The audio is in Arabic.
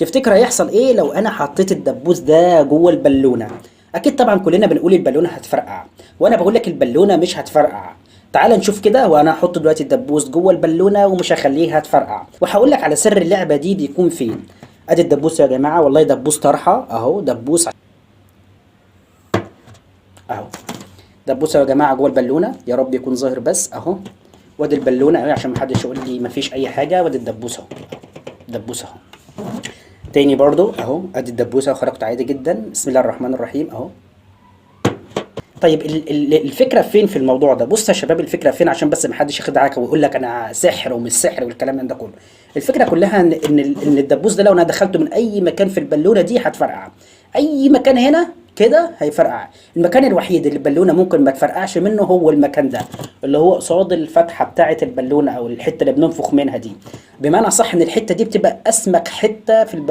تفتكر هيحصل ايه لو انا حطيت الدبوس ده جوه البالونه؟ اكيد طبعا كلنا بنقول البالونه هتفرقع، وانا بقول لك البالونه مش هتفرقع. تعال نشوف كده، وانا هحط دلوقتي الدبوس جوه البالونه ومش هخليها تفرقع، وهقول لك على سر اللعبه دي بيكون فين. ادي الدبوس يا جماعه، والله دبوس طرحه اهو، دبوس اهو. دبوسه يا جماعه جوه البالونه، يا رب يكون ظاهر بس اهو. وادي البالونه اهي عشان محدش يقول لي مفيش اي حاجه، وادي الدبوسه اهو. دبوسه اهو. تاني برضو اهو، ادي الدبوسه وخرجت عادي جدا. بسم الله الرحمن الرحيم اهو. طيب الفكره فين في الموضوع ده؟ بص يا شباب، الفكره فين عشان بس محدش يخدعك ويقول لك انا سحر ومش سحر والكلام من ده كله. الفكره كلها ان الدبوس ده لو انا دخلته من اي مكان في البالونه دي هتفرقع. اي مكان هنا كده هيفرقع. المكان الوحيد اللي البالونه ممكن ما تفرقعش منه هو المكان ده، اللي هو قصاد الفتحه بتاعه البالونه او الحته اللي بننفخ منها دي. بمعنى صح ان الحته دي بتبقى اسمك حته في البالونه.